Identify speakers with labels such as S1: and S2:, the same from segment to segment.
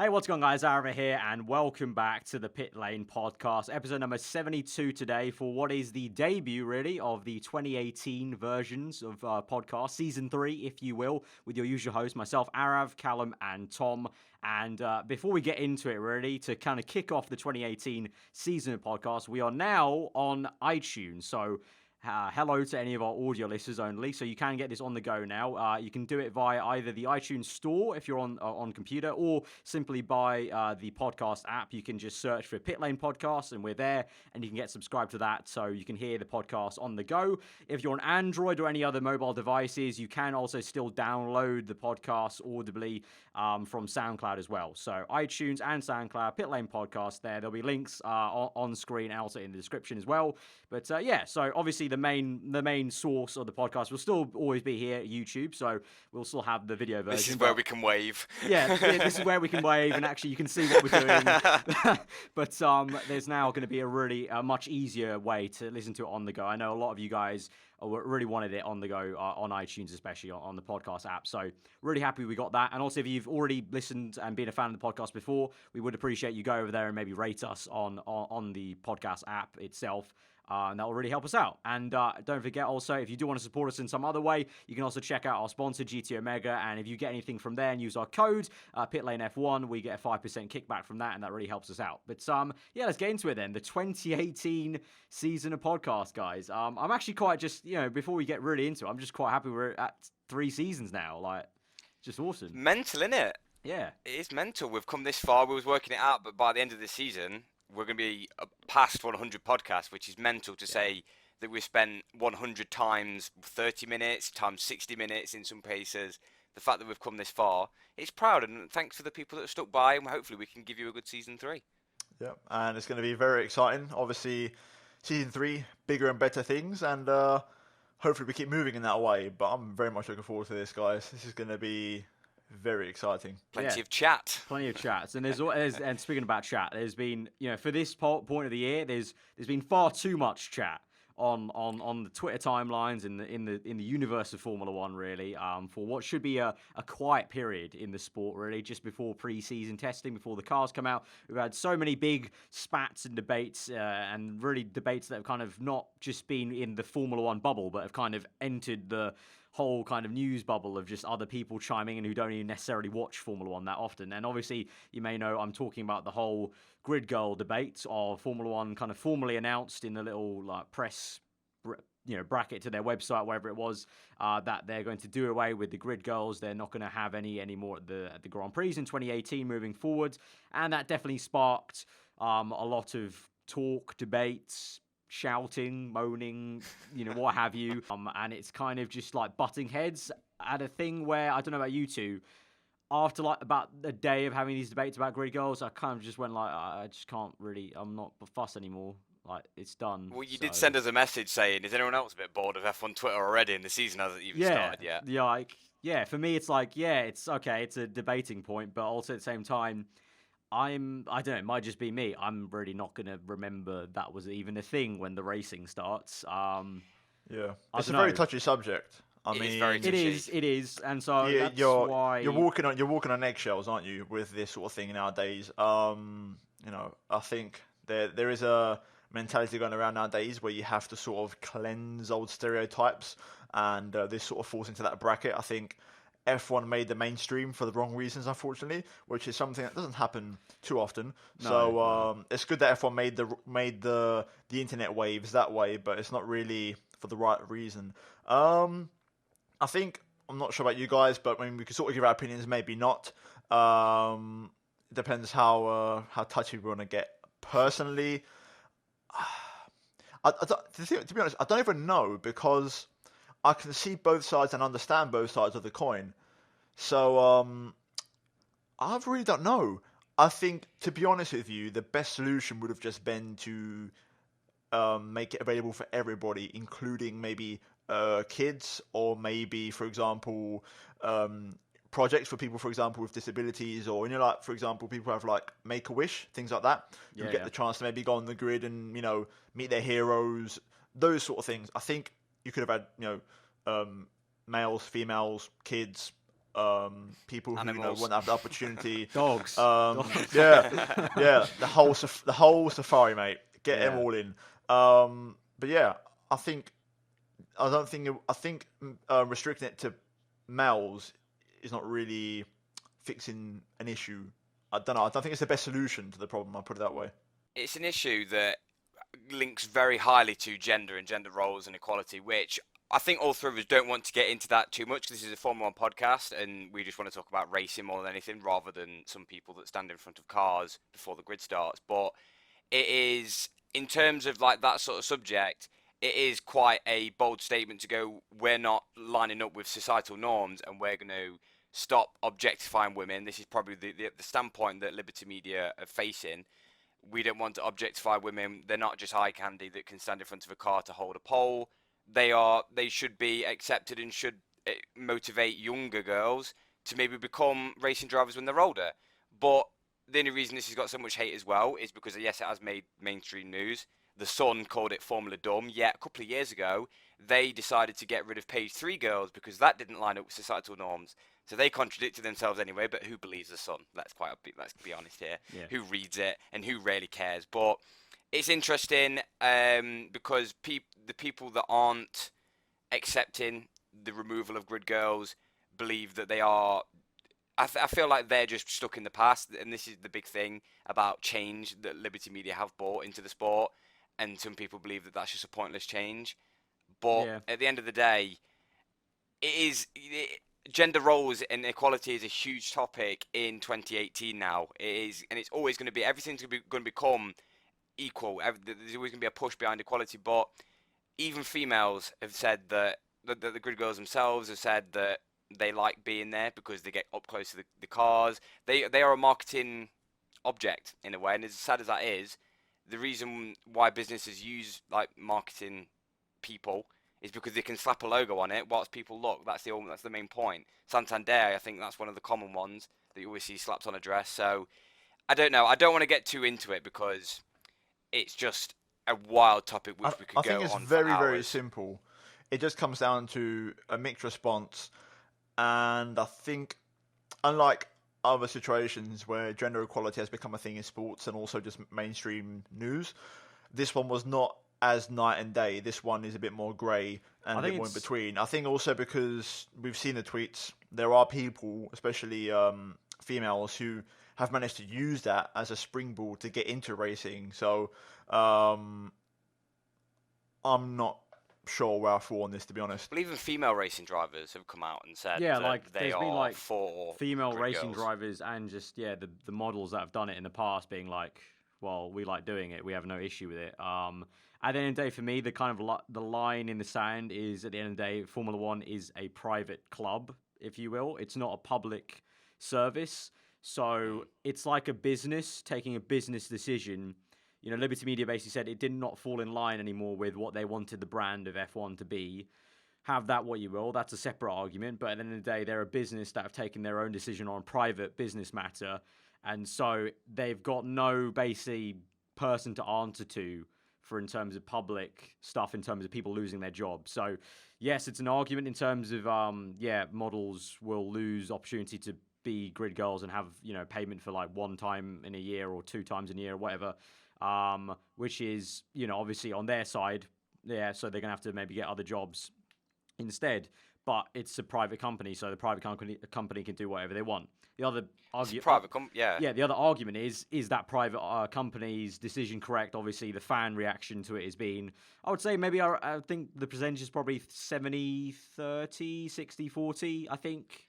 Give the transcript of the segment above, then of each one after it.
S1: Hey, what's going on, guys? Aarava here, and welcome back to the Pitlane Podcast, episode number 72 today for what is the debut, really, of the 2018 versions of podcast, season 3, if you will, with your usual hosts, myself, Arav, Callum, and Tom. And before we get into it, really, to kind of kick off the 2018 season of podcast, we are now on iTunes, so hello to any of our audio listeners only. So you can get this on the go now. You can do it via either the iTunes store if you're on computer, or simply by the podcast app. You can just search for Pitlane Podcast, and we're there, and you can get subscribed to that, so you can hear the podcast on the go. If you're on Android or any other mobile devices, you can also still download the podcast audibly from SoundCloud as well. So iTunes and SoundCloud, Pitlane Podcast. There'll be links on screen and also in the description as well. But yeah, so obviously the main source of the podcast will still always be here at YouTube, so we'll still have the video version.
S2: This is where we can wave.
S1: Yeah, this is where we can wave, and actually you can see what we're doing. But there's now going to be a much easier way to listen to it on the go. I know a lot of you guys really wanted it on the go on iTunes, especially on the podcast app. So really happy we got that. And also, if you've already listened and been a fan of the podcast before, we would appreciate you go over there and maybe rate us on the podcast app itself. And that will really help us out. And don't forget also, if you do want to support us in some other way, you can also check out our sponsor, GT Omega. And if you get anything from there and use our code, PitlaneF1, we get a 5% kickback from that, and that really helps us out. But yeah, let's get into it then. The 2018 season of podcast, guys. I'm actually quite just, before we get really into it, I'm just quite happy we're at 3 seasons now. Like, just awesome.
S2: Mental, innit?
S1: Yeah.
S2: It is mental. We've come this far. We was working it out, but by the end of the season, we're going to be past 100 podcasts, which is mental to say that we've spent 100 times 30 minutes, times 60 minutes in some cases. The fact that we've come this far, it's proud, and thanks for the people that have stuck by, and hopefully we can give you a good season 3.
S3: Yeah, and it's going to be very exciting. Obviously, season 3, bigger and better things, and hopefully we keep moving in that way. But I'm very much looking forward to this, guys. This is going to be very exciting.
S2: Plenty of chat.
S1: Plenty of chats. And and speaking about chat, there's been, for this point of the year, there's been far too much chat on the Twitter timelines in the universe of Formula One, really, for what should be a quiet period in the sport, really, just before pre-season testing, before the cars come out. We've had so many big spats and debates, and really debates that have kind of not just been in the Formula One bubble, but have kind of entered the whole kind of news bubble of just other people chiming in who don't even necessarily watch Formula One that often. And obviously, you may know I'm talking about the whole grid girl debate of Formula One kind of formally announced in the little press bracket to their website, wherever it was, that they're going to do away with the grid girls. They're not going to have any more at the Grand Prix in 2018 moving forward. And that definitely sparked a lot of talk, debates, shouting, moaning, what have you. And it's kind of just like butting heads at a thing where, I don't know about you two, after about a day of having these debates about grid girls, I kind of just went I just can't really, I'm not fussed anymore. Like, it's done.
S2: Well, you did send us a message saying, is anyone else a bit bored of F1 Twitter already, and the season hasn't even started yet?
S1: Yeah, for me, it's it's okay, it's a debating point, but also at the same time, I don't know, it might just be me. I'm really not going to remember that was even a thing when the racing starts.
S3: Yeah, it's a very touchy subject. I mean,
S2: is very touchy.
S1: It is, and so that's why
S3: you're walking on eggshells, aren't you, with this sort of thing nowadays? I think there is a mentality going around nowadays where you have to sort of cleanse old stereotypes, and this sort of falls into that bracket. I think F1 made the mainstream for the wrong reasons, unfortunately, which is something that doesn't happen too often. It's good that F1 made the internet waves that way, but it's not really for the right reason. I think, I'm not sure about you guys, but I mean, we can sort of give our opinions, maybe not. It depends how touchy we want to get. Personally, to be honest, I don't even know, because I can see both sides and understand both sides of the coin. So, I really don't know. I think, to be honest with you, the best solution would have just been to make it available for everybody, including maybe kids, or maybe, for example, projects for people, for example, with disabilities, or, for example, people have Make-A-Wish, things like that. You get the chance to maybe go on the grid and, meet their heroes, those sort of things. I think you could have had, males, females, kids, people who
S2: Animals.
S3: wouldn't have the opportunity.
S1: Dogs.
S3: Yeah, the whole safari, mate. Get them all in. But yeah, I think restricting it to males is not really fixing an issue. I don't know. I don't think it's the best solution to the problem. I'll put it that way.
S2: It's an issue that links very highly to gender and gender roles and equality, which I think all three of us don't want to get into that too much. This is a Formula 1 podcast, and we just want to talk about racing more than anything, rather than some people that stand in front of cars before the grid starts. But it is, in terms of like that sort of subject, it is quite a bold statement to go, we're not lining up with societal norms and we're going to stop objectifying women. This is probably the standpoint that Liberty Media are facing. We don't want to objectify women. They're not just eye candy that can stand in front of a car to hold a pole. They should be accepted and should motivate younger girls to maybe become racing drivers when they're older. But the only reason this has got so much hate as well is because, yes, it has made mainstream news. The Sun called it Formula Dumb. Yet a couple of years ago, they decided to get rid of page 3 girls because that didn't line up with societal norms. So they contradicted themselves anyway. But who believes the Sun? Let's be honest here.
S1: Yeah.
S2: Who reads it and who really cares? But it's interesting because the people that aren't accepting the removal of grid girls believe that they are. I feel like they're just stuck in the past, and this is the big thing about change that Liberty Media have brought into the sport. And some people believe that that's just a pointless change. But at the end of the day, gender roles and equality is a huge topic in 2018 now. It is, and it's always going to be. Everything's going to become equal. There's always going to be a push behind equality. But even females have said that the grid girls themselves have said that they like being there because they get up close to the cars. They are a marketing object in a way, and as sad as that is, the reason why businesses use like marketing people is because they can slap a logo on it whilst people look. That's the main point. Santander, I think that's one of the common ones that you always see slapped on a dress. So I don't know. I don't want to get too into it because it's just a wild topic which we could go on for hours.
S3: I think it's very, very simple. It just comes down to a mixed response. And I think, unlike other situations where gender equality has become a thing in sports and also just mainstream news, this one was not as night and day. This one is a bit more grey and a bit more in between. I think also because we've seen the tweets, there are people, especially females, who have managed to use that as a springboard to get into racing. So I'm not sure where I fall on this, to be honest.
S2: Well, even female racing drivers have come out and said
S1: like
S2: they
S1: there's
S2: are
S1: been like
S2: for
S1: female
S2: grid
S1: racing
S2: girls.
S1: drivers and just the models that have done it in the past being like, well, we like doing it, we have no issue with it. At the end of the day, for me, the kind of the line in the sand is, at the end of the day, Formula One is a private club, if you will. It's not a public service, so it's like a business taking a business decision. You know, Liberty Media basically said it did not fall in line anymore with what they wanted the brand of F1 to be. Have that what you will. That's a separate argument. But at the end of the day, they're a business that have taken their own decision on a private business matter. And so they've got no basically person to answer to for in terms of public stuff, in terms of people losing their jobs. So, yes, it's an argument in terms of, models will lose opportunity to be grid girls and have, payment for like 1 time in a year or 2 times in a year or whatever. Which is, obviously on their side, so they're going to have to maybe get other jobs instead. But it's a private company, so the private company can do whatever they want. The other argument, the other argument is that private company's decision correct? Obviously, the fan reaction to it has been, I would say maybe I think the percentage is probably 70-30, 60-40, I think.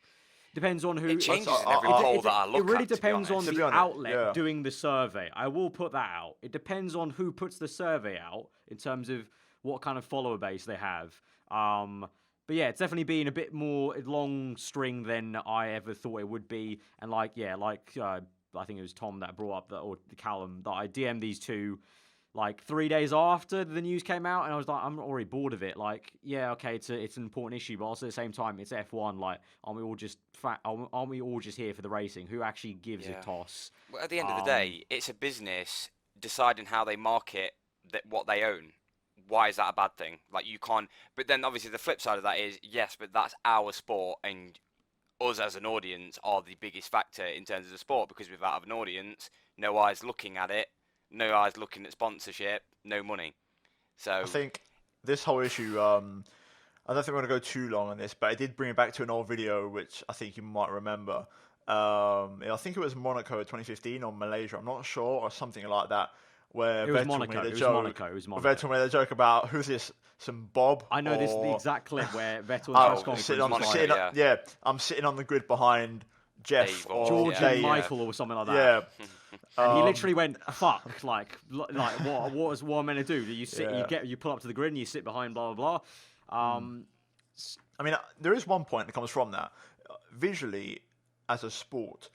S1: Depends on who.
S2: It changes in every poll that I look at.
S1: It really depends on the outlet
S3: yeah.
S1: doing the survey. I will put that out. It depends on who puts the survey out in terms of what kind of follower base they have. But yeah, it's definitely been a bit more long string than I ever thought it would be. And I think it was Tom that brought up or Callum, that I DM'd these two like 3 days after the news came out, and I was like, I'm already bored of it. Like, yeah, okay, it's an important issue, but also at the same time, it's F1. Like, aren't we all just here for the racing? Who actually gives a toss?
S2: Well, at the end of the day, it's a business deciding how they market what they own. Why is that a bad thing? Like, you can't. But then obviously the flip side of that is, yes, but that's our sport, and us as an audience are the biggest factor in terms of the sport, because without an audience, no eyes looking at it, no eyes looking at sponsorship, no money. So
S3: I think this whole issue, I don't think we're going to go too long on this, but I did bring it back to an old video, which I think you might remember. I think it was Monaco 2015 or Malaysia, I'm not sure, or something like that, where
S1: It was
S3: Vettel
S1: Monaco.
S3: made a
S1: It was
S3: joke.
S1: Monaco. It was Monaco.
S3: Vettel made a joke about, who's this, some Bob?
S1: I know this is the
S3: or-
S1: exact clip where Vettel
S3: Oh,
S1: press conference
S3: sitting on,
S1: was
S2: Monaco,
S1: like,
S3: sitting on-
S2: yeah.
S3: I'm sitting on the grid behind Jeff
S2: Dave
S3: or
S1: George
S2: Yeah,
S1: and
S3: Dave.
S1: Michael or something like that.
S3: Yeah.
S1: And he
S3: Um,
S1: literally went, "Fuck!" Like what am I meant to do? You sit,
S3: Yeah.
S1: you pull up to the grid and you sit behind blah blah blah.
S3: I mean, there is one point that comes from that. Visually, as a sport,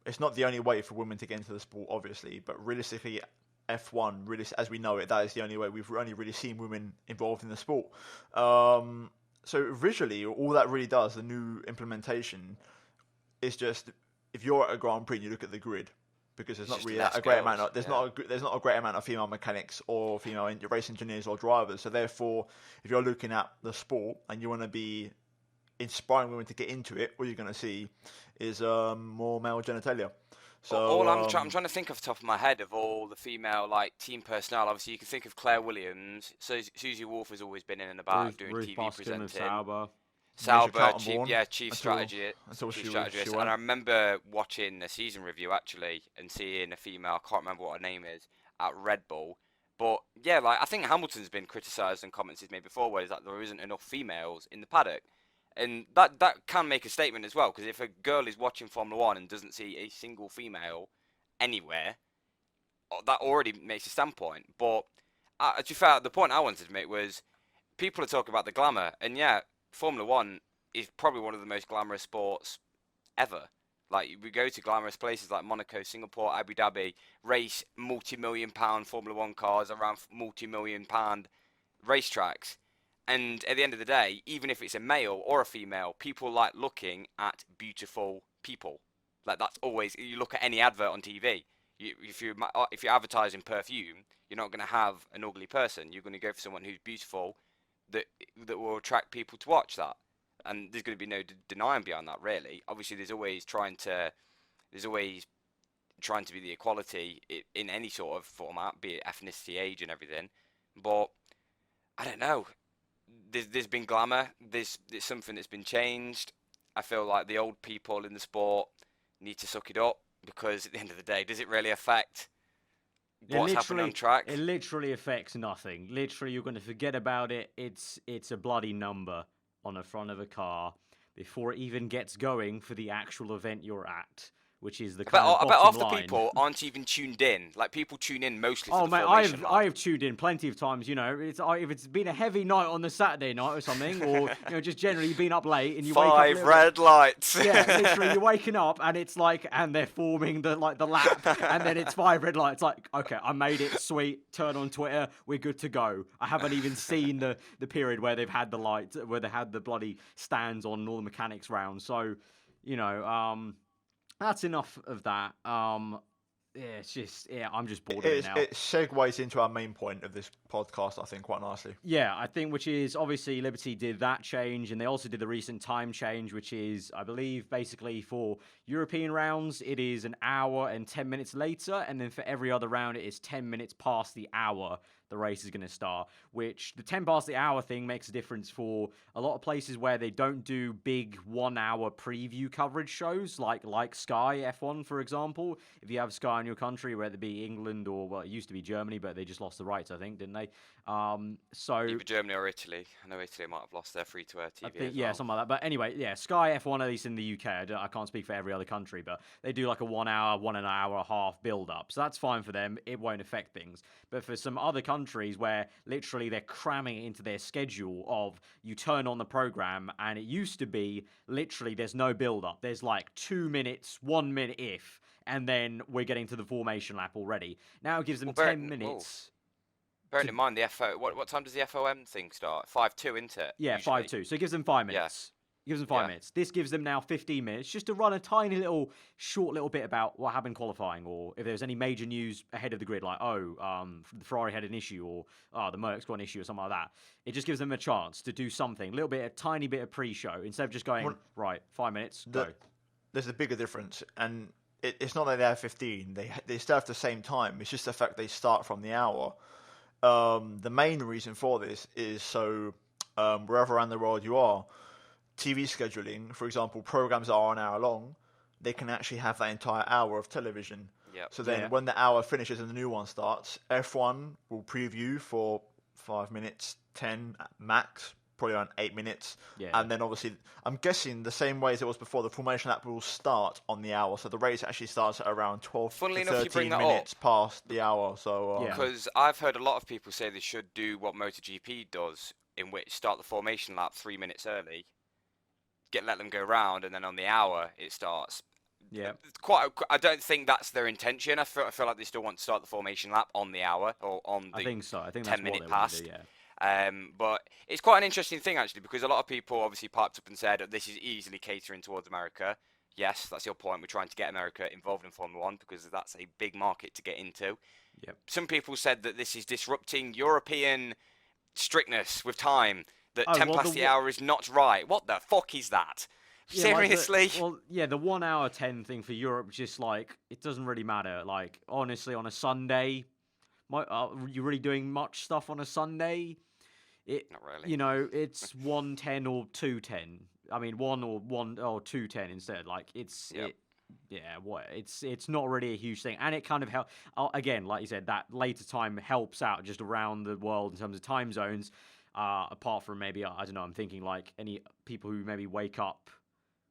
S3: it's not the only way for women to get into the sport, obviously, but realistically, F1, really, as we know it, that is the only way. We've only really seen women involved in the sport. So visually, all that really does, the new implementation, is just, if you're at a Grand Prix and you look at the grid, because there's not
S2: just
S3: really
S2: less
S3: a great
S2: girls,
S3: amount of, there's not a great amount of female mechanics or female race engineers or drivers. So therefore, if you're looking at the sport and you want to be inspiring women to get into it, all you're going to see is more male genitalia. So
S2: I'm trying to think off the top of my head of all the female team personnel. Obviously, you can think of Claire Williams. So Susie Wolf has always been in and about doing
S1: Ruth
S2: TV
S1: Boston of
S2: presenting.
S1: Sauber.
S3: Carlton
S2: Sauber,
S3: Vaughan
S2: chief
S3: until
S2: chief
S3: she
S2: strategist.
S3: went.
S2: And I remember watching a season review actually and seeing a female, I can't remember what her name is, at Red Bull. But yeah, I think Hamilton's been criticised in comments he's made before, where that there isn't enough females in the paddock. And that can make a statement as well, because if a girl is watching Formula One and doesn't see a single female anywhere, that already makes a standpoint. But to be fair, the point I wanted to make was, people are talking about the glamour, and yeah, Formula One is probably one of the most glamorous sports ever. We go to glamorous places like Monaco, Singapore, Abu Dhabi, race multi-million-pound Formula One cars around multi-million-pound racetracks. And at the end of the day, even if it's a male or a female, people like looking at beautiful people. That's always, you look at any advert on TV. If you're advertising perfume, you're not going to have an ugly person. You're going to go for someone who's beautiful, that will attract people to watch that. And there's going to be no denying beyond that, really. Obviously, there's always trying to be the equality in any sort of format, be it ethnicity, age, and everything. But I don't know. There's been glamour. There's something that's been changed. I feel like the old people in the sport need to suck it up, because at the end of the day, does it really affect what's happening on track?
S1: It literally affects nothing. Literally, you're going to forget about it. It's a bloody number on the front of a car before it even gets going for the actual event you're at, which is the kind of
S2: I bet half
S1: bottom
S2: the
S1: line.
S2: people aren't even tuned in. People tune in mostly for
S1: Oh
S2: the
S1: mate,
S2: formation lap.
S1: I have tuned in plenty of times. If it's been a heavy night on the Saturday night or something, or just generally been up late and you wake up.
S2: 5 red lights.
S1: Yeah, literally, you're waking up and it's and they're forming the lap, and then it's 5 red lights. Okay, I made it, sweet. Turn on Twitter, we're good to go. I haven't even seen the period where they've had the lights, where they had the bloody stands on all the mechanics round. So, that's enough of that. It's just, I'm just bored of it now.
S3: It segues into our main point of this podcast, I think, quite nicely.
S1: Yeah, I think, which is obviously Liberty did that change, and they also did the recent time change, which is, I believe, basically for European rounds, it is an hour and 10 minutes later, and then for every other round, it is 10 minutes past the hour the race is going to start, which the 10 past the hour thing makes a difference for a lot of places where they don't do big 1 hour preview coverage shows, like Sky F1, for example. If you have Sky in your country, whether it be England or, well, it used to be Germany, but they just lost the rights, I think, didn't they?
S2: Either Germany or Italy. I know Italy might have lost their free-to-air TV as well.
S1: Yeah, something like that. But anyway, yeah, Sky F1, at least in the UK, I can't speak for every other country, but they do like a 1 hour, 1 hour and a half build-up. So that's fine for them. It won't affect things. But for some other countries where literally they're cramming it into their schedule of you turn on the program, and it used to be literally there's no build-up. There's 2 minutes, 1 minute if, and then we're getting to the formation lap already. Now it gives them 10 minutes.
S2: Bearing in mind, what time does the FOM thing start? 5:02, isn't it?
S1: Yeah,
S2: usually?
S1: 5:02. So it gives them 5 minutes. Gives them 5 minutes. This gives them now 15 minutes just to run a tiny short little bit about what happened qualifying, or if there's any major news ahead of the grid, like, the Ferrari had an issue, or the Merc's got an issue, or something like that. It just gives them a chance to do something, a tiny bit of pre-show, instead of just going, right, 5 minutes, go.
S3: There's a bigger difference, and it's not that they have 15. They still have the same time. It's just the fact they start from the hour. The main reason for this is so wherever around the world you are, TV scheduling, for example, programs that are an hour long, they can actually have that entire hour of television.
S2: Yep.
S3: So then when the hour finishes and the new one starts, F1 will preview for 5 minutes, 10 max, probably around 8 minutes.
S1: Yeah.
S3: And then obviously, I'm guessing the same way as it was before, the Formation Lap will start on the hour. So the race actually starts at around 12
S2: Funnily
S3: to
S2: enough, you bring
S3: 13
S2: that
S3: minutes past the hour. So
S2: Because I've heard a lot of people say they should do what MotoGP does, in which start the formation lap 3 minutes early, let them go round, and then on the hour it starts.
S1: Yeah.
S2: I don't think that's their intention. I feel like they still want to start the formation lap on the hour or on the
S1: I think so. I think
S2: 10-minute
S1: that's
S2: pass.
S1: what they want to do, yeah.
S2: But it's quite an interesting thing, actually, because a lot of people obviously piped up and said this is easily catering towards America. Yes, that's your point. We're trying to get America involved in Formula One because that's a big market to get into.
S1: Yep.
S2: Some people said that this is disrupting European strictness with time, that 10 past the hour is not right. What the fuck is that?
S1: Yeah,
S2: seriously?
S1: The 1 hour 10 thing for Europe, just like, it doesn't really matter. Like, honestly, on a Sunday, are you really doing much stuff on a Sunday?
S2: Not really.
S1: It's 1:10 or 2:10. I mean, 1 or 2:10 instead. Like, it's not really a huge thing, and it kind of helps. Again, like you said, that later time helps out just around the world in terms of time zones. Apart from maybe, I don't know, I'm thinking like any people who maybe wake up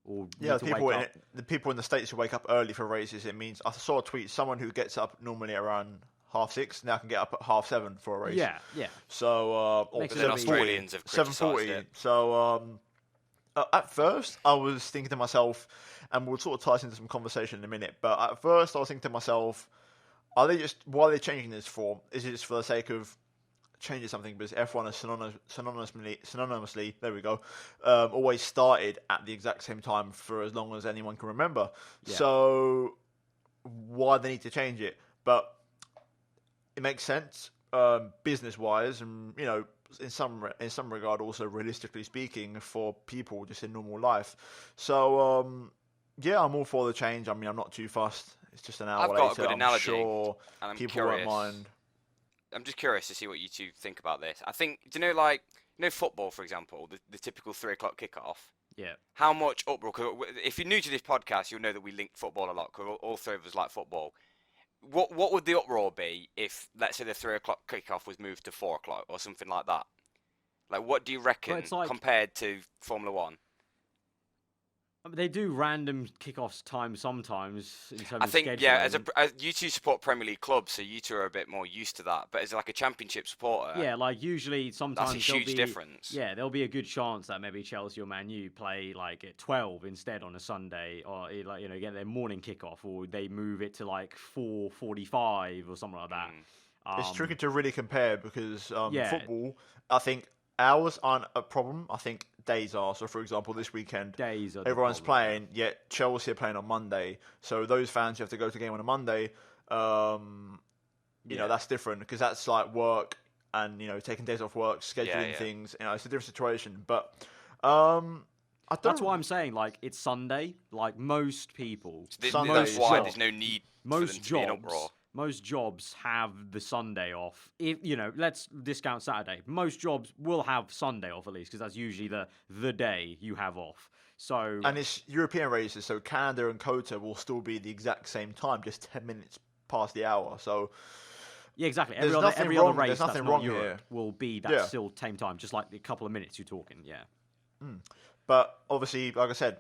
S1: or
S3: the people in the States who wake up early for races. It means I saw a tweet, someone who gets up normally around 6:30 now can get up at 7:30 for a race.
S1: Yeah.
S3: So
S2: Australians have
S3: 7:40. So at first I was thinking to myself, and we'll sort of tie this into some conversation in a minute. But at first I was thinking to myself, why are they changing this for? Is it just for the sake of changing something? Because F1 has synonymously, there we go, always started at the exact same time for as long as anyone can remember. Yeah. So why they need to change it? But it makes sense business-wise, and in some regard, also realistically speaking, for people just in normal life. So I'm all for the change. I mean, I'm not too fussed. It's just an hour
S2: I've
S3: later.
S2: got a good analogy,
S3: sure
S2: and I'm
S3: people
S2: curious.
S3: won't mind.
S2: I'm just curious to see what you two think about this. I think, football, for example, the typical 3 o'clock kickoff.
S1: Yeah.
S2: How much uproar? Cause if you're new to this podcast, you'll know that we link football a lot, because all three of us like football. What would the uproar be if, let's say, the 3 o'clock kickoff was moved to 4 o'clock or something like that? Like, what do you reckon compared to Formula One?
S1: They do random kickoffs time sometimes in terms of
S2: scheduling.
S1: As
S2: you two support Premier League clubs, so you two are a bit more used to that. But as like a championship supporter,
S1: like usually sometimes
S2: that's a huge difference.
S1: Yeah, there'll be a good chance that maybe Chelsea or Man U play like at 12 instead on a Sunday, or get their morning kickoff, or they move it to like 4:45 or something like that.
S3: It's tricky to really compare because football, I think hours aren't a problem. I think days are. So, for example, this weekend, everyone's playing, yet Chelsea are playing on Monday. So those fans who have to go to the game on a Monday, that's different because that's like work and, taking days off work, scheduling things. It's a different situation. But
S1: that's why I'm saying, like, it's Sunday. Like, most people...
S2: That's why there's no need for them to be in uproar.
S1: Most jobs have the Sunday off. If let's discount Saturday. Most jobs will have Sunday off at least, because that's usually the day you have off. So
S3: and it's European races, so Canada and Kota will still be the exact same time, just 10 minutes past the hour. So
S1: yeah, exactly. Every other race that's not Europe will be that still same time, just like a couple of minutes you're talking. Yeah.
S3: But obviously, like I said,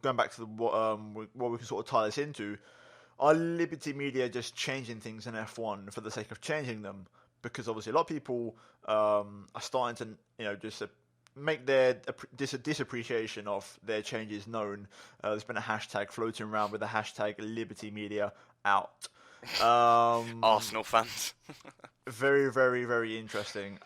S3: going back to what we can sort of tie this into. Are Liberty Media just changing things in F1 for the sake of changing them? Because obviously a lot of people are starting to, just make their disappreciation of their changes known. There's been a hashtag floating around with the hashtag Liberty Media out.
S2: Arsenal fans.
S3: Very, very, very interesting.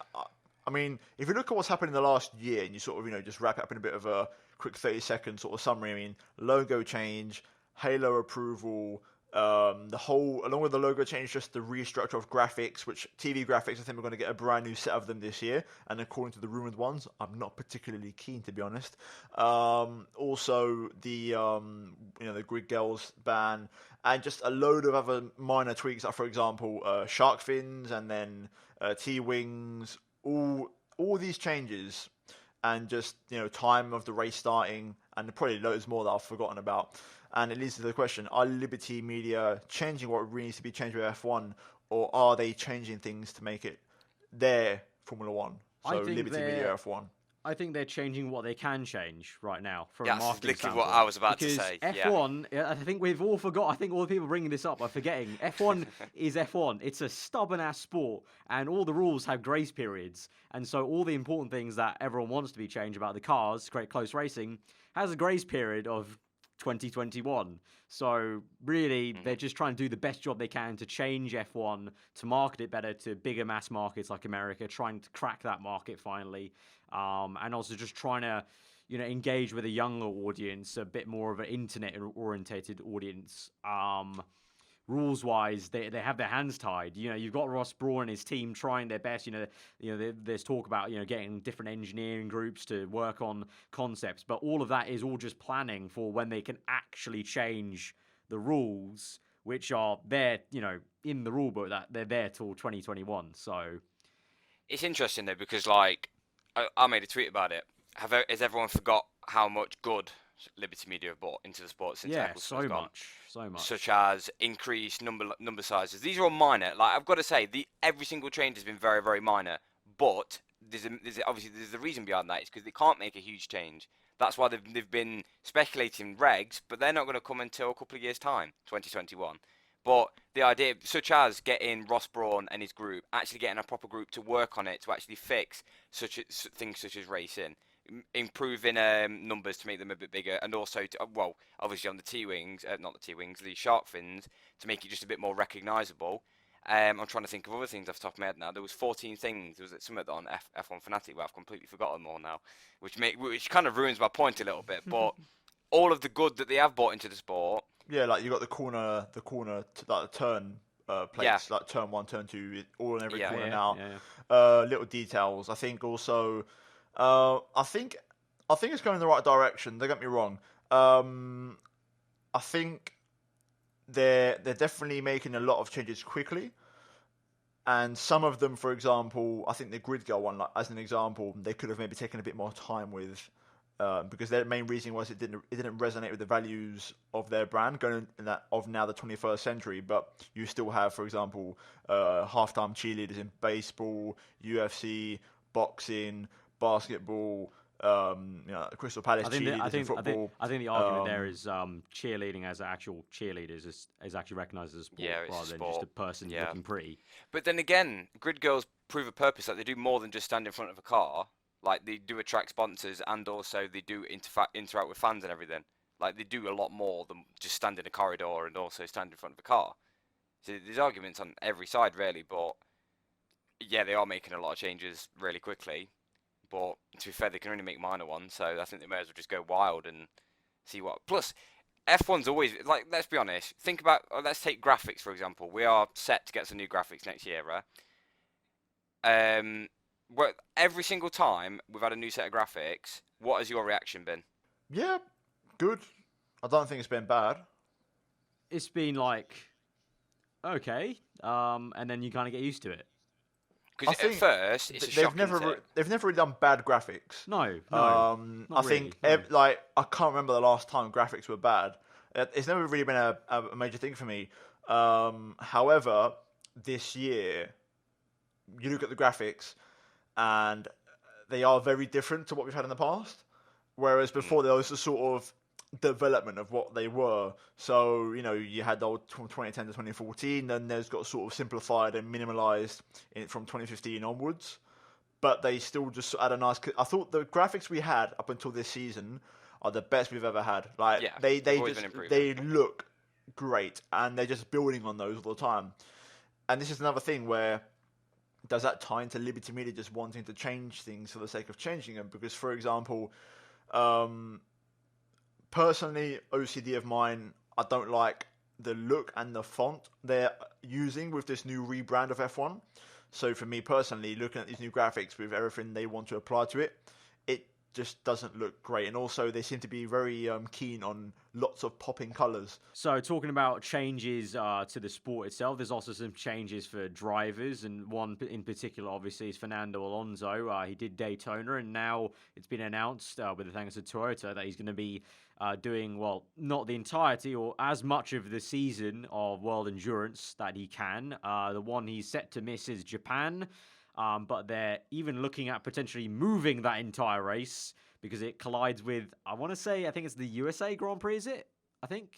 S3: I mean, if you look at what's happened in the last year and you sort of, just wrap it up in a bit of a quick 30-second sort of summary. I mean, logo change, Halo approval, along with the logo change, just the restructure of graphics, which TV graphics, I think we're going to get a brand new set of them this year. And according to the rumored ones, I'm not particularly keen, to be honest. Also, the the Grid Girls ban, and just a load of other minor tweaks, like for example, shark fins, and then T-wings, all these changes, and just time of the race starting, and probably loads more that I've forgotten about. And it leads to the question, are Liberty Media changing what really needs to be changed with F1, or are they changing things to make it their Formula One? So Liberty Media F1.
S1: I think they're changing what they can change right now from a
S2: That's
S1: marketing
S2: literally
S1: standpoint.
S2: what I was about
S1: because
S2: to say.
S1: F1, I think we've all forgot. I think all the people bringing this up are forgetting. F1 is F1. It's a stubborn-ass sport, and all the rules have grace periods. And so all the important things that everyone wants to be changed about the cars, great close racing, has a grace period of 2021. So really, they're just trying to do the best job they can to change F1, to market it better to bigger mass markets like America, trying to crack that market finally, and also just trying to engage with a younger audience, a bit more of an internet orientated audience. Rules-wise, they have their hands tied. You've got Ross Brawn and his team trying their best. There's talk about getting different engineering groups to work on concepts, but all of that is all just planning for when they can actually change the rules, which are there, in the rule book, that they're there till 2021. So
S2: it's interesting though, because like I made a tweet about it. Has everyone forgot how much good Liberty Media have bought into the sport since Ecclestone's gone?
S1: So much.
S2: Such as increased number sizes. These are all minor. Like, I've got to say, every single change has been very, very minor. But there's a reason behind that. It's because they can't make a huge change. That's why they've been speculating regs, but they're not going to come until a couple of years' time, 2021. But the idea, such as getting Ross Brawn and his group, actually getting a proper group to work on it, to actually fix things such as racing, improving numbers to make them a bit bigger, and also obviously on the the shark fins, to make it just a bit more recognisable. I'm trying to think of other things off the top of my head now. There was 14 things. There was something on F1 Fanatic where I've completely forgotten them all now, which kind of ruins my point a little bit. But all of the good that they have bought into the sport.
S3: Yeah, like you got the corner, like the turn plates, like turn 1, turn 2, all in every corner now. Little details. I think also. I think it's going in the right direction. Don't get me wrong. I think they're definitely making a lot of changes quickly, and some of them, for example, I think the Grid Girl one, like, as an example, they could have maybe taken a bit more time with, because their main reason was it didn't resonate with the values of their brand going in that of now the 21st century. But you still have, for example, halftime cheerleaders in baseball, UFC, boxing, basketball, Crystal Palace cheerleaders in football.
S1: I think the argument there is cheerleading as actual cheerleaders is actually recognised as a sport rather than just a person looking pretty.
S2: But then again, Grid Girls prove a purpose. Like, they do more than just stand in front of a car. Like, they do attract sponsors, and also they do interact with fans and everything. Like, they do a lot more than just stand in a corridor and also stand in front of a car. So there's arguments on every side, really. But yeah, they are making a lot of changes really quickly. But to be fair, they can only make minor ones, so I think they may as well just go wild and see what. Plus, F1's always, like, let's be honest. Think about, let's take graphics, for example. We are set to get some new graphics next year, right? Every single time we've had a new set of graphics, what has your reaction been?
S3: Yeah, good. I don't think it's been bad.
S1: It's been like, okay, and then you kind of get used to it.
S2: Because at first, it's a shocking
S3: they've never really done bad graphics.
S1: No.
S3: I think I can't remember the last time graphics were bad. It's never really been a major thing for me. However, this year, you look at the graphics, and they are very different to what we've had in the past. Whereas before, there was a sort of development of what they were. So, you had the old 2010 to 2014, then there's got sort of simplified and minimalized from 2015 onwards. But they still just had a nice. I thought the graphics we had up until this season are the best we've ever had. Like, they look great, and they're just building on those all the time. And this is another thing where, does that tie into Liberty Media just wanting to change things for the sake of changing them? Because, for example, Personally, OCD of mine, I don't like the look and the font they're using with this new rebrand of F1. So for me personally, looking at these new graphics with everything they want to apply to it, it just doesn't look great. And also, they seem to be very keen on lots of popping colours.
S1: So talking about changes to the sport itself, there's also some changes for drivers, and one in particular, obviously, is Fernando Alonso. He did Daytona, and now it's been announced, with the thanks to Toyota, that he's going to be doing, well, not the entirety or as much of the season of World Endurance that he can. The one he's set to miss is Japan, but they're even looking at potentially moving that entire race because it collides with, I think it's the USA Grand Prix, is it? I think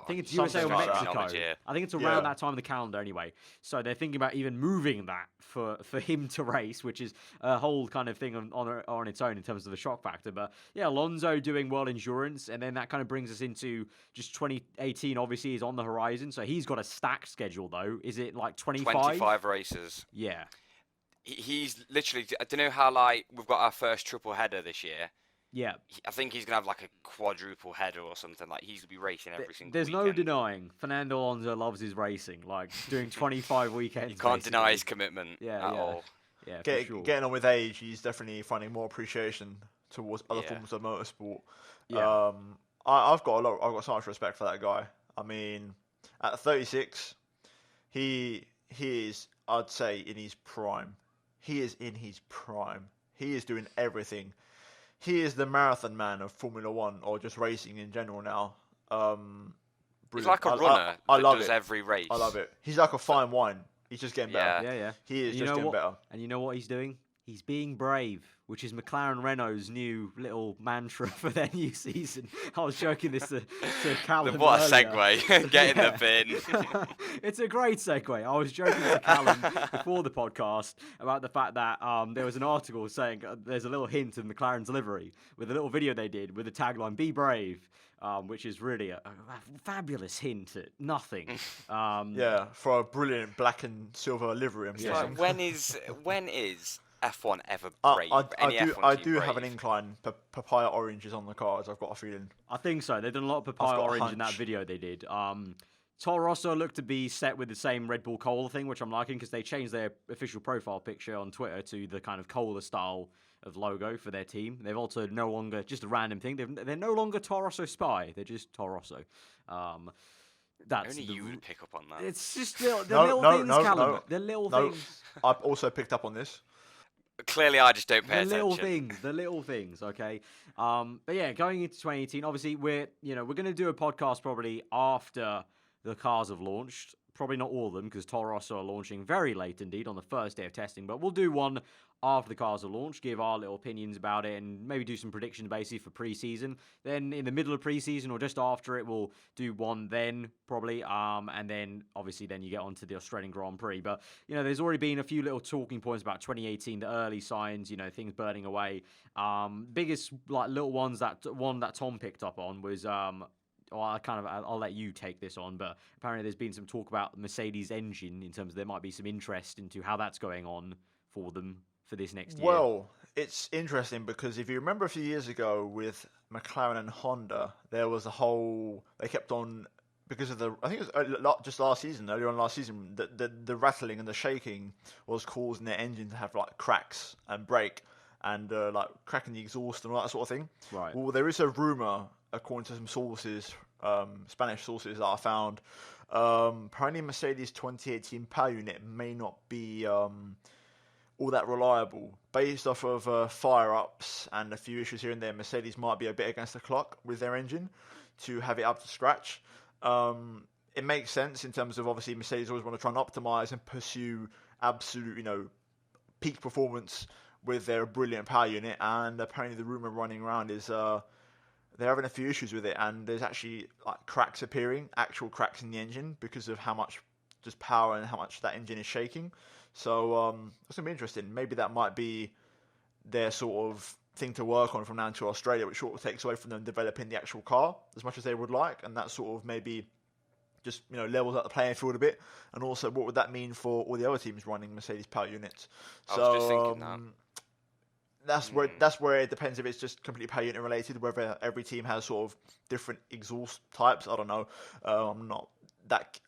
S1: it's USA or
S3: like
S1: Mexico. I think it's around that time of the calendar anyway. So they're thinking about even moving that for him to race, which is a whole kind of thing on its own in terms of the shock factor. But yeah, Alonso doing World Endurance, and then that kind of brings us into just 2018 obviously is on the horizon. So he's got a stacked schedule though. Is it like 25?
S2: 25 races.
S1: Yeah.
S2: He's literally, I don't know how, like, we've got our first triple header this year.
S1: Yeah.
S2: I think he's going to have like a quadruple header or something. Like, he's going to be racing every single
S1: There's
S2: weekend.
S1: no denying Fernando Alonso loves his racing, like doing 25 weekends.
S2: You can't deny his commitment at all.
S1: Yeah,
S3: Getting on with age, he's definitely finding more appreciation towards other forms of motorsport.
S1: Yeah.
S3: I've got so much respect for that guy. I mean, at 36, he is, I'd say, in his prime. He is in his prime. He is doing everything. He is the marathon man of Formula One, or just racing in general now.
S2: He's like a runner that does every race.
S3: I love it. He's like a fine wine. He's just getting better.
S1: Yeah.
S3: He is just getting better.
S1: And you know what he's doing? He's being brave, which is McLaren Renault's new little mantra for their new season. I was joking this to Callum.
S2: What a
S1: earlier.
S2: segue. Get in the bin.
S1: It's a great segue. I was joking to Callum before the podcast about the fact that there was an article saying there's a little hint of McLaren's livery with a little video they did with the tagline, "Be brave." Which is really a fabulous hint at nothing.
S3: For a brilliant black and silver livery. I'm guessing.
S2: When is F1 ever brave?
S3: I do have an incline. Papaya orange is on the cards. I've got a feeling.
S1: I think so. They've done a lot of papaya orange in that video they did. Toro Rosso looked to be set with the same Red Bull Cola thing, which I'm liking because they changed their official profile picture on Twitter to the kind of cola style of logo for their team. They've also no longer, just a random thing, they're no longer Toro Rosso Spy. They're just Toro Rosso.
S2: Only you would pick up on that.
S1: It's just the little things, Callum. The little things.
S3: I've also picked up on this.
S2: Clearly, I just don't pay attention.
S1: The little things, okay? But yeah, going into 2018, obviously we're going to do a podcast probably after the cars have launched. Probably not all of them because Toro Rosso are launching very late indeed on the first day of testing. But we'll do one after the cars are launched, give our little opinions about it, and maybe do some predictions basically for pre-season. Then in the middle of pre-season or just after it, we'll do one then probably. And then obviously then you get onto the Australian Grand Prix. But there's already been a few little talking points about 2018, the early signs, things burning away. Biggest like little ones that Tom picked up on was I'll let you take this on, but apparently there's been some talk about Mercedes engine in terms of there might be some interest into how that's going on for them for this next year.
S3: Well, it's interesting because if you remember a few years ago with McLaren and Honda, there was they kept on, because of I think it was just earlier on last season, the rattling and the shaking was causing their engine to have like cracks and break and like cracking the exhaust and all that sort of thing.
S1: Right.
S3: Well, there is a rumor, according to some sources, Spanish sources that I found, apparently Mercedes 2018 power unit may not be all that reliable. Based off of fire-ups and a few issues here and there, Mercedes might be a bit against the clock with their engine to have it up to scratch. It makes sense in terms of, obviously, Mercedes always want to try and optimize and pursue absolute, peak performance with their brilliant power unit, and apparently the rumor running around is they're having a few issues with it, and there's actually like cracks appearing, actual cracks in the engine because of how much just power and how much that engine is shaking. So it's going to be interesting. Maybe that might be their sort of thing to work on from now to Australia, which sort of takes away from them developing the actual car as much as they would like, and that sort of maybe just levels out the playing field a bit. And also, what would that mean for all the other teams running Mercedes power units?
S2: I was just thinking that.
S3: that's where it depends if it's just completely power unit related, whether every team has sort of different exhaust types. I don't know. I'm not that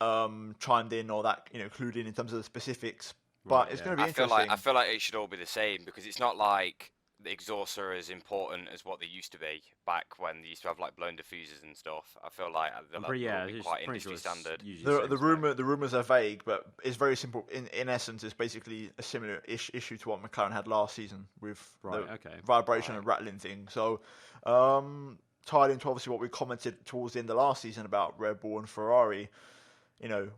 S3: chimed in or that clued in terms of the specifics, but it's going to be interesting.
S2: I feel like it should all be the same, because it's not like the exhausts are as important as what they used to be back when they used to have like blown diffusers and stuff. I feel like they'll be quite industry standard.
S3: The rumors are vague, but it's very simple. In essence, it's basically a similar issue to what McLaren had last season with the vibration and rattling thing. So tied into obviously what we commented towards the end of last season about Red Bull and Ferrari,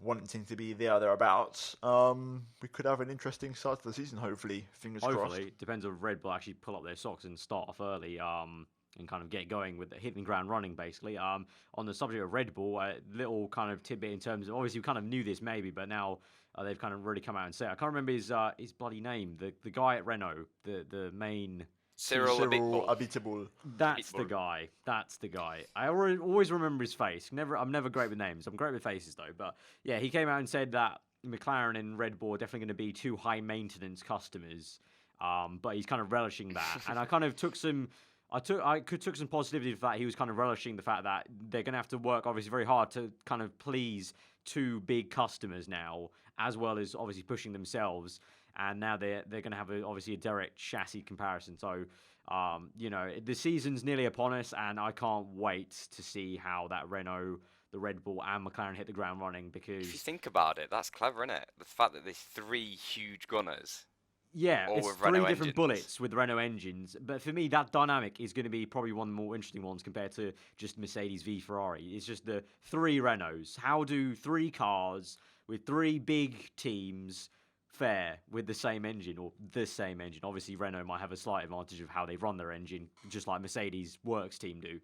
S3: wanting to be thereabouts. We could have an interesting start to the season, hopefully. Fingers crossed.
S1: Hopefully. Depends if Red Bull actually pull up their socks and start off early and kind of get going with hitting the ground running, basically. On the subject of Red Bull, a little kind of tidbit in terms of, obviously we kind of knew this maybe, but now they've kind of really come out and said, I can't remember his bloody name, the guy at Renault, the main...
S2: Cyril
S3: Abiteboul.
S1: That's the guy. I always remember his face. I'm never great with names. I'm great with faces though. But yeah, he came out and said that McLaren and Red Bull are definitely going to be two high maintenance customers. But he's kind of relishing that, and I kind of took some positivity to that. He was kind of relishing the fact that they're going to have to work obviously very hard to kind of please two big customers now, as well as obviously pushing themselves. And now they're going to have obviously a direct chassis comparison. So, the season's nearly upon us, and I can't wait to see how that Renault, the Red Bull, and McLaren hit the ground running. Because
S2: if you think about it, that's clever, isn't it? The fact that there's three huge gunners.
S1: Yeah, it's three different bullets with Renault engines. But for me, that dynamic is going to be probably one of the more interesting ones compared to just Mercedes v Ferrari. It's just the three Renaults. How do three cars with three big teams fare with the same engine or the same engine? Obviously, Renault might have a slight advantage of how they run their engine, just like Mercedes Works team do.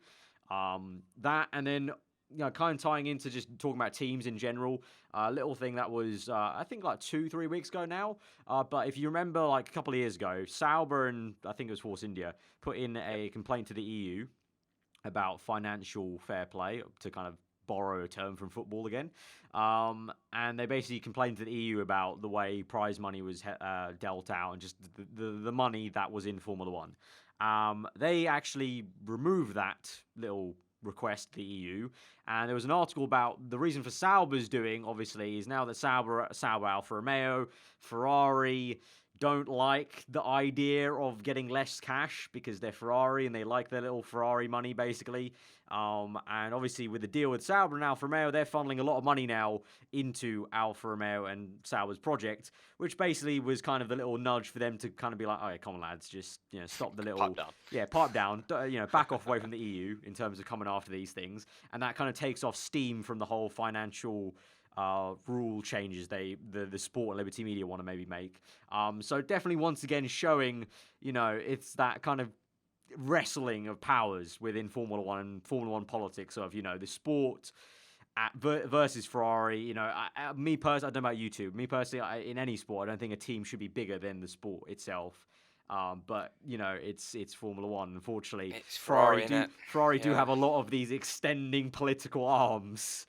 S1: That, and then kind of tying into just talking about teams in general. A little thing that was, I think, like 2-3 weeks ago now. But if you remember, like a couple of years ago, Sauber and I think it was Force India put in a complaint to the EU about financial fair play, to kind of borrow a term from football again. And they basically complained to the EU about the way prize money was dealt out and just the money that was in Formula One. They actually removed that little request to the EU, and there was an article about the reason for Sauber's doing, obviously, is now that Sauber, Alfa Romeo, Ferrari don't like the idea of getting less cash because they're Ferrari and they like their little Ferrari money, basically. And obviously with the deal with Sauber and Alfa Romeo, they're funneling a lot of money now into Alfa Romeo and Sauber's project, which basically was kind of the little nudge for them to kind of be like, okay, come on, lads, just stop the little...
S2: Pipe down.
S1: Yeah, pipe down. Back off away from the EU in terms of coming after these things. And that kind of takes off steam from the whole financial... rule changes the Sport and Liberty Media want to maybe make. So definitely once again showing, it's that kind of wrestling of powers within Formula One and Formula One politics of, the sport versus Ferrari. Me personally, I don't know about you two. Me personally, in any sport, I don't think a team should be bigger than the sport itself. But it's Formula One. Unfortunately,
S2: it's Ferrari
S1: do have a lot of these extending political arms.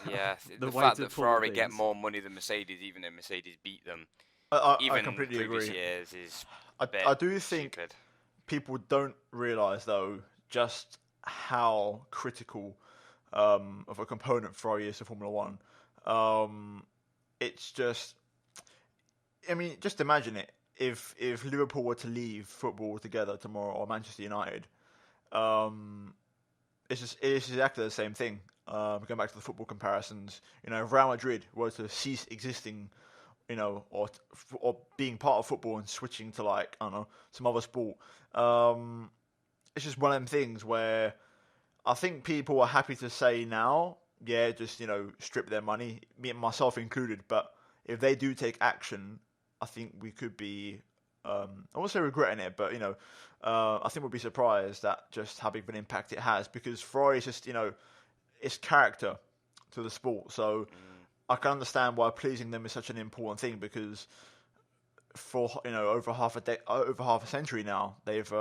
S2: Yeah, the fact that Ferrari get more money than Mercedes, even though Mercedes beat them,
S3: I completely
S2: previous
S3: agree.
S2: years, is
S3: I do think people don't realise though just how critical of a component Ferrari is to Formula One. It's just, just imagine it. If Liverpool were to leave football altogether tomorrow, or Manchester United, it's exactly the same thing. Going back to the football comparisons, if Real Madrid were to cease existing, or being part of football and switching to like, I don't know, some other sport, it's just one of them things where I think people are happy to say now, yeah, just strip their money, me and myself included. But if they do take action, I think we could be, I won't say regretting it, but I think we'll be surprised at just how big of an impact it has, because Ferrari is just it's character to the sport. So I can understand why pleasing them is such an important thing, because for over half a century now they've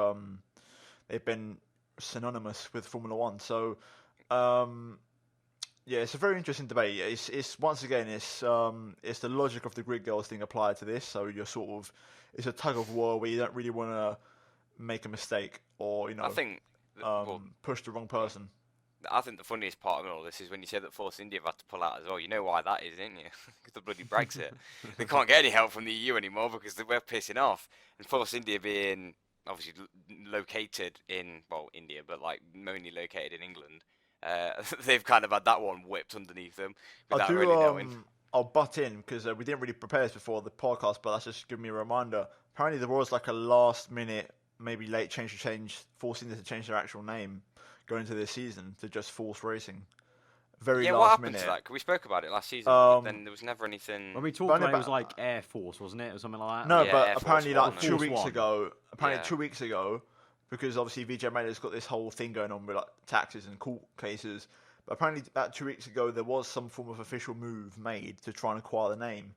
S3: been synonymous with Formula One. So yeah, it's a very interesting debate. It's once again it's the logic of the grid girls thing applied to this. So you're it's a tug of war where you don't really want to make a mistake or
S2: I think
S3: push the wrong person.
S2: I think the funniest part of all this is when you said that Force India have had to pull out as well. You know why that is, don't you? Because the bloody Brexit. They can't get any help from the EU anymore because we're pissing off. And Force India being obviously located in, well, India, but like mainly located in England, they've kind of had that one whipped underneath them without really knowing.
S3: I'll butt in because we didn't really prepare this before the podcast, but that's just giving me a reminder. Apparently there was like a last minute, maybe late change, forcing them to change their actual name going into this season to just Force Racing. Very
S2: what
S3: last
S2: happened
S3: minute.
S2: to that? 'Cause we spoke about it last season. Then there was never anything.
S1: When we talked about it, it was like Air Force, wasn't it, or something like that?
S3: No,
S2: Yeah,
S3: but
S2: Air
S3: apparently
S2: Force
S3: like
S2: One.
S3: 2 weeks
S1: Force
S3: ago. Apparently
S2: Yeah.
S3: 2 weeks ago, because obviously VJ Mader's got this whole thing going on with like taxes and court cases. But apparently about 2 weeks ago, there was some form of official move made to try and acquire the name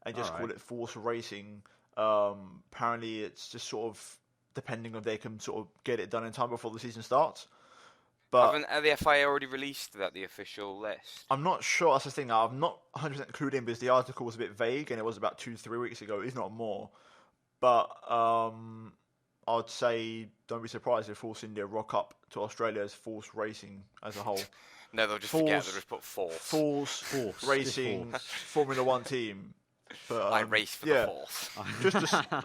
S3: and just call it Force Racing. Apparently, it's just sort of depending if they can sort of get it done in time before the season starts. But
S2: Haven't the FIA already released the official list?
S3: I'm not sure. That's the thing. I'm not 100% clued in because the article was a bit vague and it was about 2-3 weeks ago, if not more. But I'd say don't be surprised if Force India rock up to Australia as Force Racing as a whole.
S2: No, they'll just forget. They'll just put Force.
S3: Force Racing Formula One team. But,
S2: I race for the Force.
S3: Just a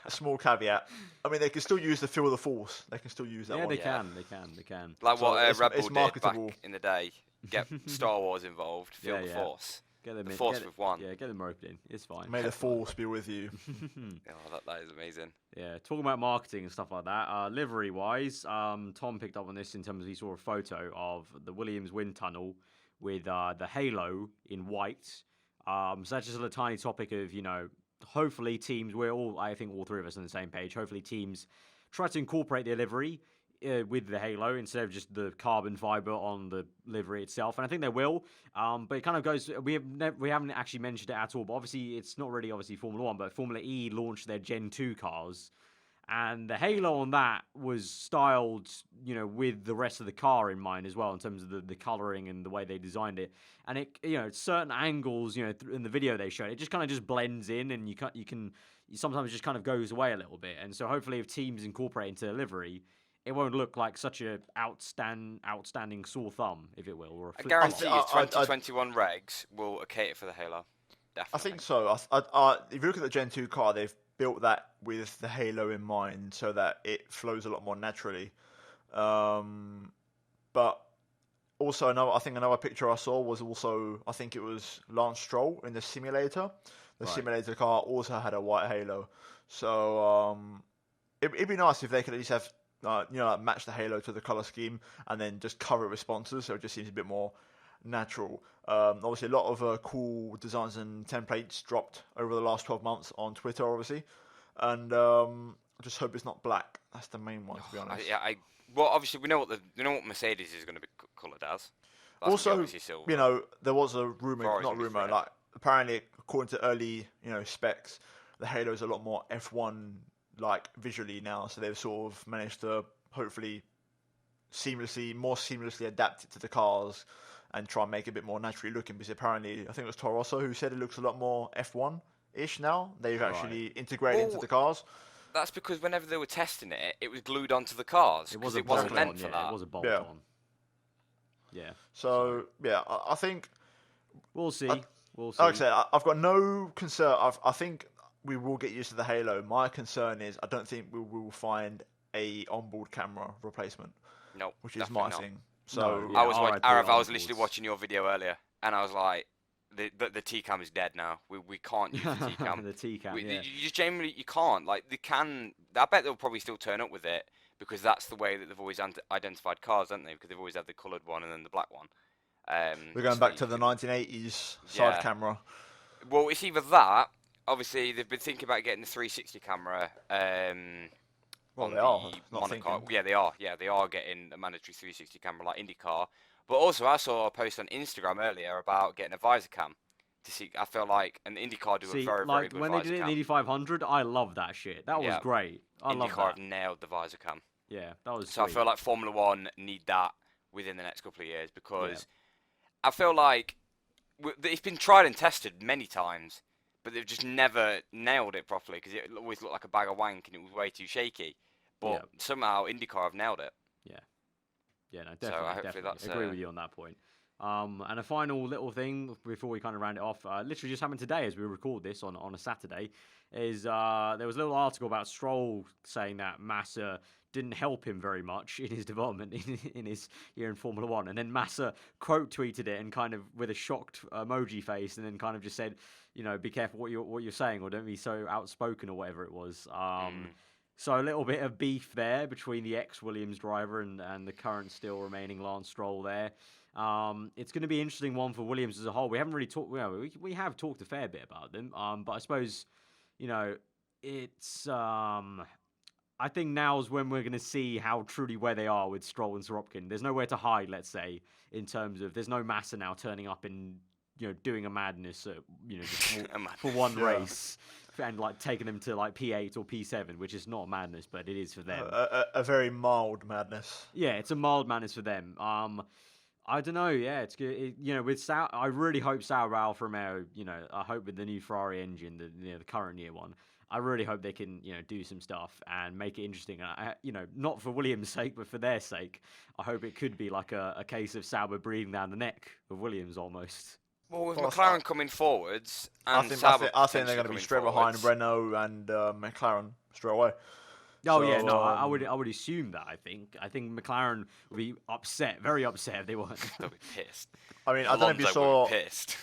S3: small caveat. I mean, they can still use the Feel the Force. They can still use that
S1: Yeah,
S3: one.
S1: they can.
S2: Like
S3: So
S2: what
S3: it's
S2: Red Bull did
S3: marketable.
S2: back in the day. Get Star Wars involved. Feel the Force.
S1: Get them
S2: The
S1: in,
S2: Force with one.
S1: Yeah, get them roped in. It's fine.
S3: May the Force be with you.
S2: Oh, that is amazing.
S1: Yeah, talking about marketing and stuff like that. Livery wise, Tom picked up on this in terms of he saw a photo of the Williams wind tunnel with the halo in white. So that's just a tiny topic of, hopefully teams, I think all three of us on the same page, hopefully teams try to incorporate their livery with the halo instead of just the carbon fiber on the livery itself, and I think they will. But it kind of goes. We haven't actually mentioned it at all. But obviously, it's not really Formula One, but Formula E launched their Gen 2 cars, and the halo on that was styled, with the rest of the car in mind as well, in terms of the coloring and the way they designed it. And it, certain angles, in the video they showed, it just kind of just blends in, and you sometimes it just kind of goes away a little bit. And so hopefully, if teams incorporate into the livery, it won't look like such a outstanding sore thumb, if it will. Or
S2: I guarantee you, 2021 regs will cater for the halo. Definitely.
S3: I think so. If you look at the Gen 2 car, they've built that with the halo in mind so that it flows a lot more naturally. But also, another picture I saw was also, I think it was Lance Stroll in the simulator. The simulator car also had a white halo. So it'd be nice if they could at least have match the halo to the color scheme and then just cover it with sponsors, so it just seems a bit more natural. Obviously, a lot of cool designs and templates dropped over the last 12 months on Twitter, obviously, and I just hope it's not black. That's the main one, to be honest.
S2: Well, obviously, we know what Mercedes is going to be coloured as. That's
S3: Also,
S2: silver.
S3: there was a rumor, apparently, according to early, specs, the halo is a lot more F1 like visually now, so they've sort of managed to hopefully more seamlessly adapt it to the cars and try and make it a bit more naturally looking, because apparently I think it was Toro Rosso who said it looks a lot more F1-ish now. They've actually integrated into the cars.
S2: That's because whenever they were testing it, it was glued onto the cars. It wasn't meant for that.
S1: It was a bolt-on. Yeah.
S3: So, I think
S1: we'll see. We'll see.
S3: Like I said, I've got no concern. I think we will get used to the halo. My concern is I don't think we will find a onboard camera replacement.
S2: No,
S3: which is my thing. So
S2: I was literally watching your video earlier, and I was like, the T-cam is dead now. We can't use the T-cam.
S1: The T-cam,
S2: You just genuinely you can't. Like they can. I bet they'll probably still turn up with it because that's the way that they've always identified cars, haven't they? Because they've always had the coloured one and then the black one.
S3: We're going back to the 1980s side camera.
S2: Well, it's either that. Obviously, they've been thinking about getting the 360 camera.
S3: Well, they are.
S2: Monaco. Yeah, they are. Yeah, they are getting a mandatory 360 camera like IndyCar. But also, I saw a post on Instagram earlier about getting a visor cam. To see, I feel like an IndyCar do a very, very good
S1: when
S2: visor
S1: they did it
S2: cam.
S1: in Indy 500, I love that shit. That was great. I love
S2: IndyCar
S1: that.
S2: have nailed the visor cam.
S1: Yeah, that was.
S2: So
S1: sweet.
S2: I feel like Formula One need that within the next couple of years because I feel like it's been tried and tested many times. but they've just never nailed it properly because it always looked like a bag of wank and it was way too shaky. But somehow IndyCar have nailed it.
S1: Yeah, no, definitely. Agree with you on that point. And a final little thing before we kind of round it off, literally just happened today as we record this on a Saturday, is there was a little article about Stroll saying that Massa didn't help him very much in his development in his year in Formula One. And then Massa quote tweeted it and kind of with a shocked emoji face and then kind of just said, be careful what you're saying or don't be so outspoken or whatever it was. So a little bit of beef there between the ex-Williams driver and the current still remaining Lance Stroll there. It's going to be an interesting one for Williams as a whole. We haven't really talked. We have talked a fair bit about them. But I suppose, it's. I think now's when we're going to see how truly where they are with Stroll and Sorokin. There's nowhere to hide, let's say, in terms of there's no Massa now turning up and doing a madness, just for one race. And taking them to P8 or P7, which is not madness, but it is for them.
S3: A very mild madness.
S1: Yeah, it's a mild madness for them. I don't know. Yeah, it's good. With I really hope Sal Ralph Romeo. I hope with the new Ferrari engine, the current year one. I really hope they can do some stuff and make it interesting. Not for Williams' sake, but for their sake. I hope it could be like a case of Sauber breathing down the neck of Williams almost.
S2: Well, with McLaren coming forwards, and
S3: I think they're going to be straight behind Renault and McLaren straight away.
S1: Oh yeah, no, I would assume that. I think McLaren would be upset, very upset if they weren't.
S2: They'll be pissed.
S3: I mean, I don't know if you saw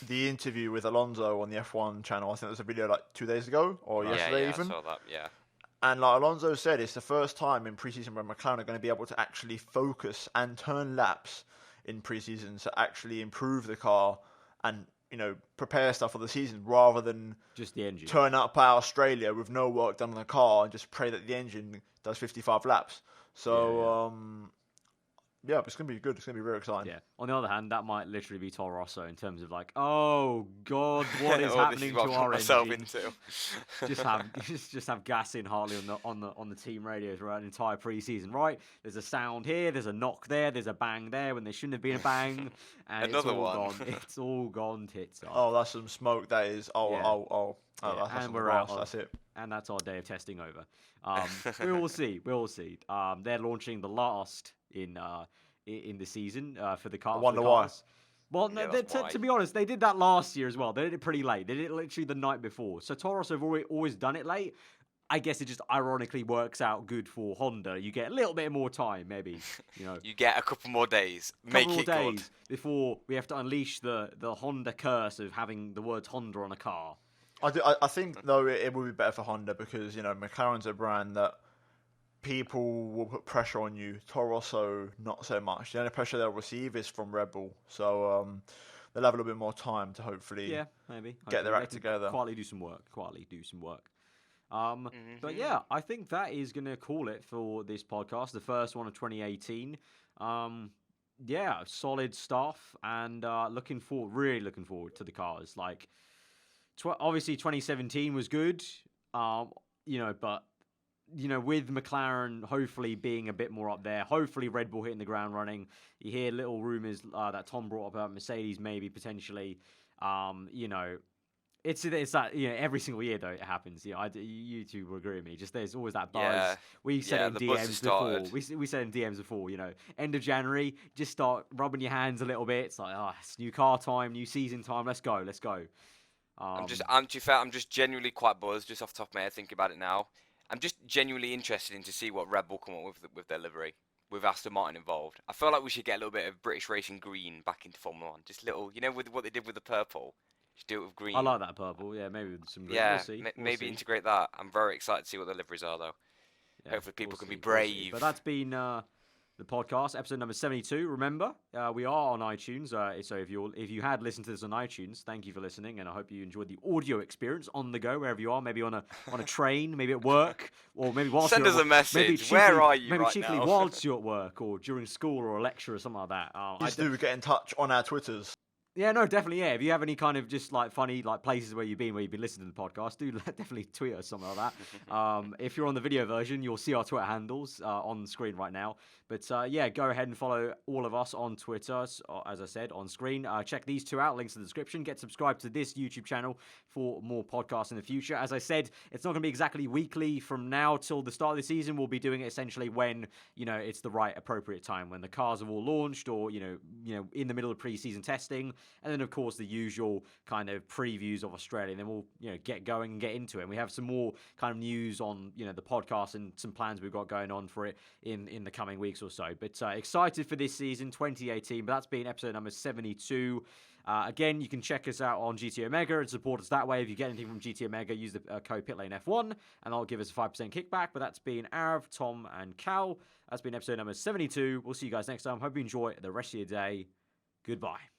S3: the interview with Alonso on the F1 channel. I think there was a video 2 days ago or yesterday even.
S2: I saw that. Yeah.
S3: And Alonso said, it's the first time in preseason where McLaren are going to be able to actually focus and turn laps in preseason to actually improve the car and prepare stuff for the season rather than
S1: just the engine.
S3: Turn up at Australia with no work done on the car and just pray that the engine does 55 laps. So yeah, it's going to be good. It's going to be very exciting.
S1: Yeah. On the other hand, that might literally be Toro Rosso in terms of oh God, what is happening to our engine? just have gas in Harley on the team radios throughout an entire preseason. Right? There's a sound here. There's a knock there. There's a bang there when there shouldn't have been a bang. And
S2: Another one.
S1: It's all gone tits up.
S3: Oh, that's some smoke. That is.
S1: And we're out. That's it. And that's our day of testing over. We will see. They're launching the last in the season for the car.
S3: I wonder why.
S1: Well, no, to be honest, they did that last year as well. They did it pretty late. They did it literally the night before. So Toro Rosso have always done it late. I guess it just ironically works out good for Honda. You get a little bit more time, maybe.
S2: You get a couple more days. Make it good
S1: before we have to unleash the Honda curse of having the words Honda on a car.
S3: I think though it would be better for Honda because McLaren's a brand that people will put pressure on you. Toro Rosso not so much. The only pressure they'll receive is from Red Bull. So they'll have a little bit more time to hopefully get their act together.
S1: Quietly do some work. But yeah, I think that is going to call it for this podcast, the first one of 2018. Yeah, solid stuff, and really looking forward to the cars. Obviously 2017 was good, but with McLaren hopefully being a bit more up there, hopefully Red Bull hitting the ground running. You hear little rumors that Tom brought up about Mercedes maybe potentially. It's that every single year though it happens. You two will agree with me. Just there's always that buzz.
S2: Yeah.
S1: We said in DMs before. We said in DMs before. End of January, just start rubbing your hands a little bit. It's it's new car time, new season time. Let's go. I'm
S2: just genuinely quite buzzed just off the top of my head thinking about it now. I'm just genuinely interested to see what Red Bull come up with their livery, with Aston Martin involved. I feel like we should get a little bit of British racing green back into Formula 1. Just little, with what they did with the purple. Just do it with green.
S1: I like that purple. Yeah, maybe with some green.
S2: Yeah,
S1: we'll see.
S2: Integrate that. I'm very excited to see what the liveries are, though. Yeah, hopefully people can be brave.
S1: But that's been the podcast, episode number 72. Remember, we are on iTunes. So if you had listened to this on iTunes, thank you for listening, and I hope you enjoyed the audio experience on the go wherever you are. Maybe on a train, maybe at work, or maybe whilst
S2: send us a message. Where are you right now?
S1: Maybe whilst you're at work, or during school, or a lecture, or something like that.
S3: Please do get in touch on our Twitters.
S1: Yeah, no, definitely. Yeah, if you have any kind of just like funny like places where you've been listening to the podcast, do definitely tweet us something like that. If you're on the video version, you'll see our Twitter handles on the screen right now. But yeah, go ahead and follow all of us on Twitter, as I said on screen. Check these two out, links in the description. Get subscribed to this YouTube channel for more podcasts in the future. As I said, it's not going to be exactly weekly from now till the start of the season. We'll be doing it essentially when it's the right appropriate time, when the cars have all launched, or in the middle of pre-season testing. And then, of course, the usual kind of previews of Australia. And then we'll, get going and get into it. And we have some more kind of news on, the podcast and some plans we've got going on for it in the coming weeks or so. But excited for this season, 2018. But that's been episode number 72. Again, you can check us out on GT Omega and support us that way. If you get anything from GT Omega, use the code PitlaneF1, and that'll give us a 5% kickback. But that's been Arav, Tom, and Cal. That's been episode number 72. We'll see you guys next time. Hope you enjoy the rest of your day. Goodbye.